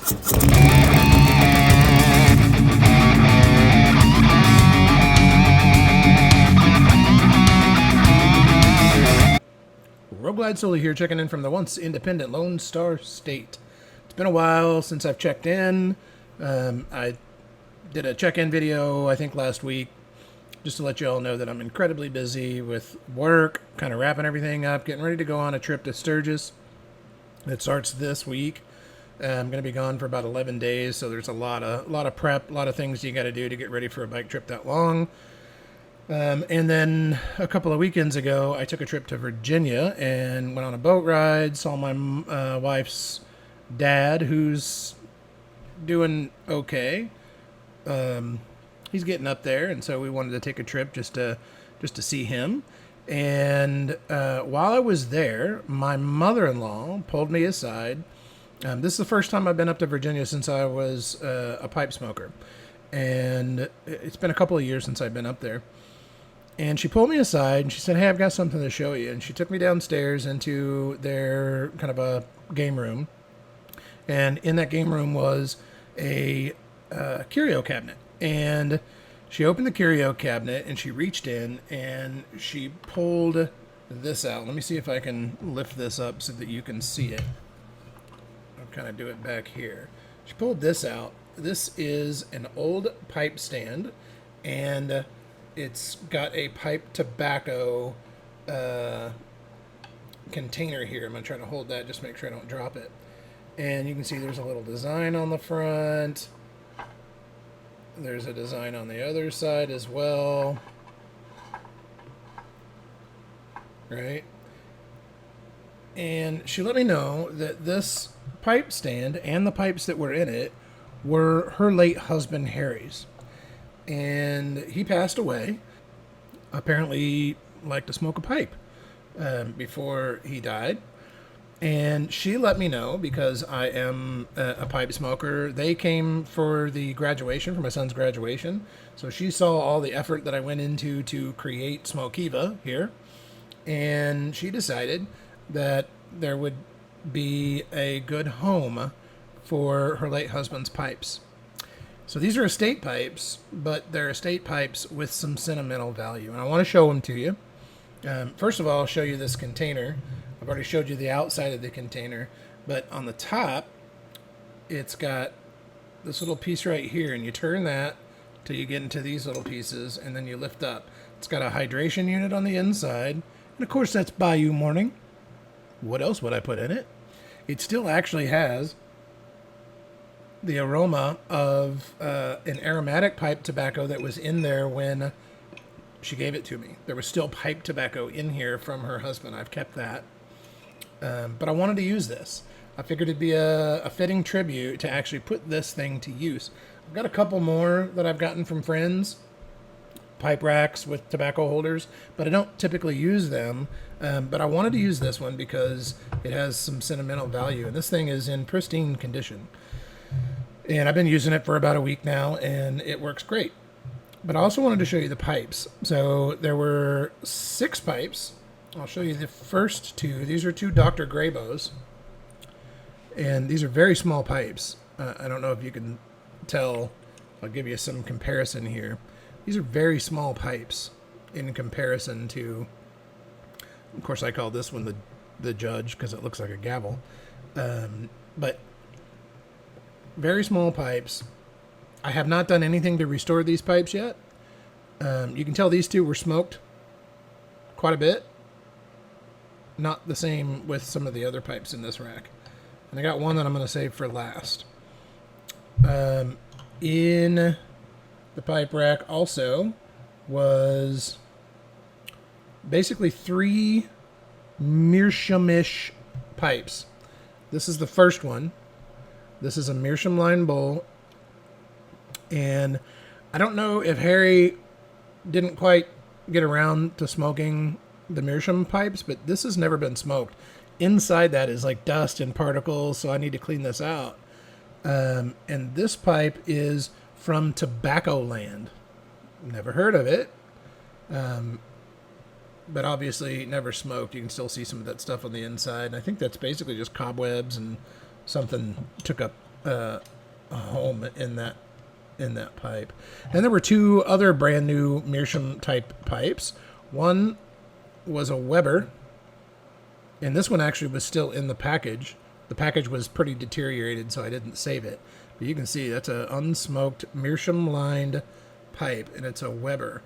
RoadGlideSully here, checking in from the once independent Lone Star State. It's been a while since I've checked in. I did a check-in video, I think, last week, just to let you all know that I'm incredibly busy with work, kind of wrapping everything up, getting ready to go on a trip to Sturgis. It starts this week. I'm going to be gone for about 11 days, so there's a lot of prep, a lot of things you got to do to get ready for a bike trip that long. And then a couple of weekends ago, I took a trip to Virginia and went on a boat ride, saw my wife's dad, who's doing okay. He's getting up there, and so we wanted to take a trip just to see him. And while I was there, my mother-in-law pulled me aside. This is the first time I've been up to Virginia since I was a pipe smoker. And it's been a couple of years since I've been up there. And she pulled me aside and she said, "Hey, I've got something to show you." And she took me downstairs into their kind of a game room. And in that game room was a curio cabinet. And she opened the curio cabinet and she reached in and she pulled this out. Let me see if I can lift this up so that you can see it. I'll kind of do it back here. She pulled this out. This is an old pipe stand, and it's got a pipe tobacco container here. I'm going to try to hold that just to make sure I don't drop it. And you can see there's a little design on the front. There's a design on the other side as well. Right? And she let me know that this pipe stand and the pipes that were in it were her late husband Harry's. And he passed away. Apparently liked to smoke a pipe before he died. And she let me know, because I am a pipe smoker. They came for the graduation, for my son's graduation. So she saw all the effort that I went into to create Smokiva here. And she decided that there would be a good home for her late husband's pipes. So these are estate pipes, but they're estate pipes with some sentimental value. And I want to show them to you. First of all, I'll show you this container. I've already showed you the outside of the container, but on the top, it's got this little piece right here, and you turn that till you get into these little pieces, and then you lift up. It's got a hydration unit on the inside, and of course that's Bayou Morning. What else would I put in it? It still actually has the aroma of an aromatic pipe tobacco that was in there when she gave it to me. There was still pipe tobacco in here from her husband. I've kept that. But I wanted to use this. I figured it'd be a fitting tribute to actually put this thing to use. I've got a couple more that I've gotten from friends, pipe racks with tobacco holders, but I don't typically use them. But I wanted to use this one because it has some sentimental value, and this thing is in pristine condition. And I've been using it for about a week now, and it works great. But I also wanted to show you the pipes. So there were 6 pipes. I'll show you the first 2. These are 2 Dr. Grabows. And these are very small pipes. I don't know if you can tell. I'll give you some comparison here. These are very small pipes in comparison to, of course, I call this one the judge because it looks like a gavel. But very small pipes. I have not done anything to restore these pipes yet. You can tell these 2 were smoked quite a bit. Not the same with some of the other pipes in this rack. And I got one that I'm going to save for last. In the pipe rack also was basically 3 Meerschaum-ish pipes. This is the first one. This is a Meerschaum line bowl. And I don't know if Harry didn't quite get around to smoking the Meerschaum pipes, but this has never been smoked. Inside that is like dust and particles, so I need to clean this out. And this pipe is from Tobaccoland. Never heard of it. But obviously never smoked. You can still see some of that stuff on the inside. And I think that's basically just cobwebs and something took up a home in that pipe. And there were two other brand new Meerschaum type pipes. One was a Weber, and this one actually was still in the package. The package was pretty deteriorated, so I didn't save it. But you can see that's an unsmoked Meerschaum lined pipe, and it's a Weber.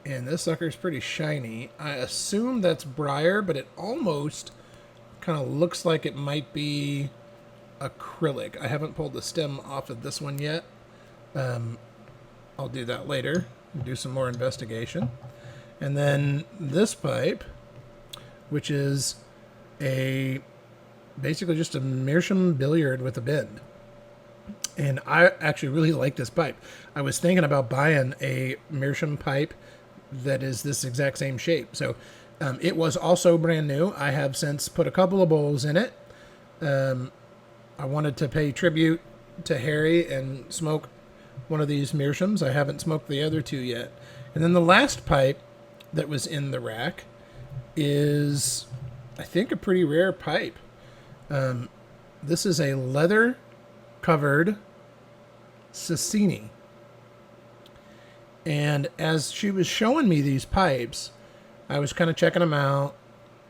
And this sucker's pretty shiny. I assume that's briar, but it almost kind of looks like it might be acrylic. I haven't pulled the stem off of this one yet. I'll do that later, do some more investigation. And then this pipe, which is basically just a Meerschaum billiard with a bend. And I actually really like this pipe. I was thinking about buying a Meerschaum pipe that is this exact same shape. So it was also brand new. I have since put a couple of bowls in it. I wanted to pay tribute to Harry and smoke one of these Meerschaums. I haven't smoked the other two yet. And then the last pipe that was in the rack is, I think, a pretty rare pipe. This is a leather-covered sasieni. And as she was showing me these pipes, I was kind of checking them out,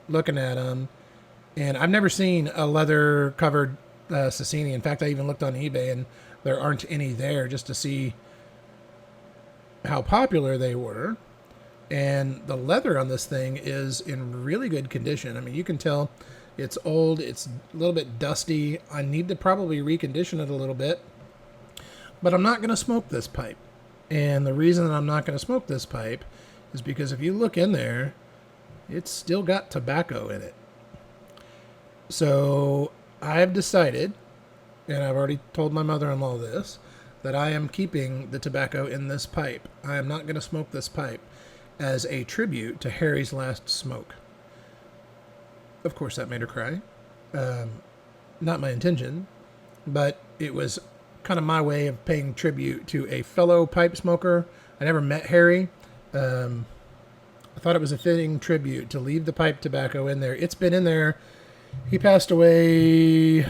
looking at them. And I've never seen a leather-covered sasieni. In fact, I even looked on eBay, and there aren't any there, just to see how popular they were. And the leather on this thing is in really good condition. I mean, you can tell it's old. It's a little bit dusty. I need to probably recondition it a little bit. But I'm not going to smoke this pipe. And the reason that I'm not going to smoke this pipe is because if you look in there, it's still got tobacco in it. So I've decided, and I've already told my mother-in-law this, that I am keeping the tobacco in this pipe. I am not going to smoke this pipe as a tribute to Harry's last smoke. Of course, that made her cry. Not my intention, but it was kind of my way of paying tribute to a fellow pipe smoker. I never met Harry. I thought it was a fitting tribute to leave the pipe tobacco in there. It's been in there. He passed away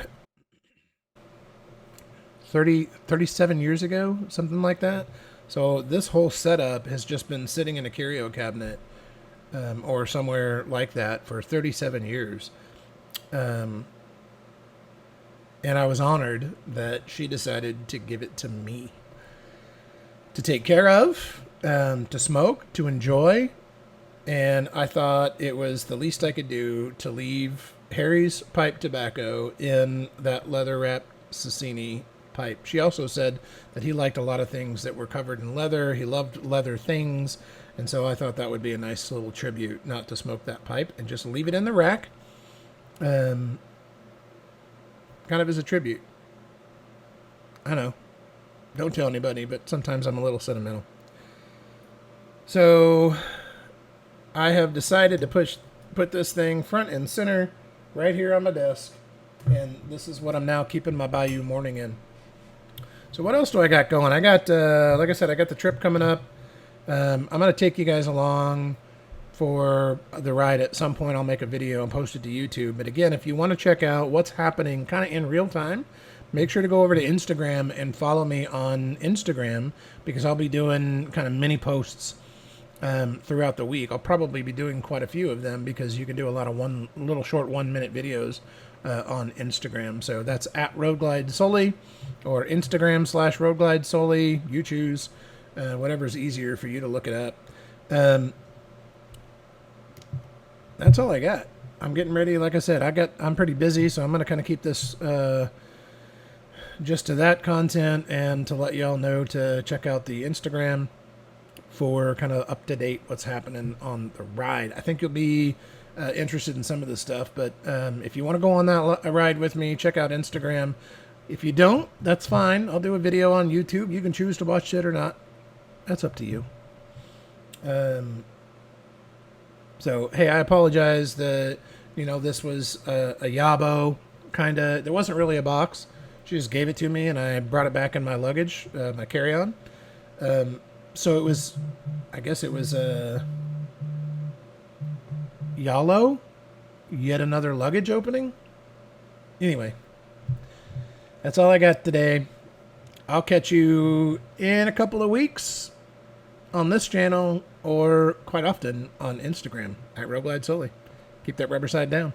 37 years ago, something like that. So this whole setup has just been sitting in a curio cabinet or somewhere like that for 37 years. And I was honored that she decided to give it to me to take care of, to smoke, to enjoy. And I thought it was the least I could do to leave Harry's pipe tobacco in that leather-wrapped sasieni pipe. She also said that he liked a lot of things that were covered in leather. He loved leather things. And so I thought that would be a nice little tribute not to smoke that pipe and just leave it in the rack. Kind of as a tribute. I know. Don't tell anybody, but sometimes I'm a little sentimental. So I have decided to put this thing front and center right here on my desk. And this is what I'm now keeping my Bayou morning in. So what else do I got going? I got, like I said, I got the trip coming up. I'm going to take you guys along for the ride. At some point I'll make a video and post it to YouTube. But again, if you want to check out what's happening kind of in real time, make sure to go over to Instagram and follow me on Instagram, because I'll be doing kind of mini posts throughout the week. I'll probably be doing quite a few of them because you can do a lot of little short 1-minute videos on Instagram. So that's at RoadGlideSully or Instagram/RoadGlideSully. You choose whatever's easier for you to look it up. That's all I got. I'm getting ready. Like I said, I'm pretty busy, so I'm going to kind of keep this just to that content and to let y'all know to check out the Instagram for kind of up to date what's happening on the ride. I think you'll be interested in some of this stuff, but if you want to go on that ride with me, check out Instagram. If you don't, that's fine. I'll do a video on YouTube. You can choose to watch it or not. That's up to you. So, hey, I apologize that, this was a yabo, kind of. There wasn't really a box. She just gave it to me, and I brought it back in my luggage, my carry-on. So it was, I guess it was a YALO, yet another luggage opening. Anyway, That's all I got today. I'll catch you in a couple of weeks on this channel or quite often on Instagram at RoadGlideSully. Keep that rubber side down.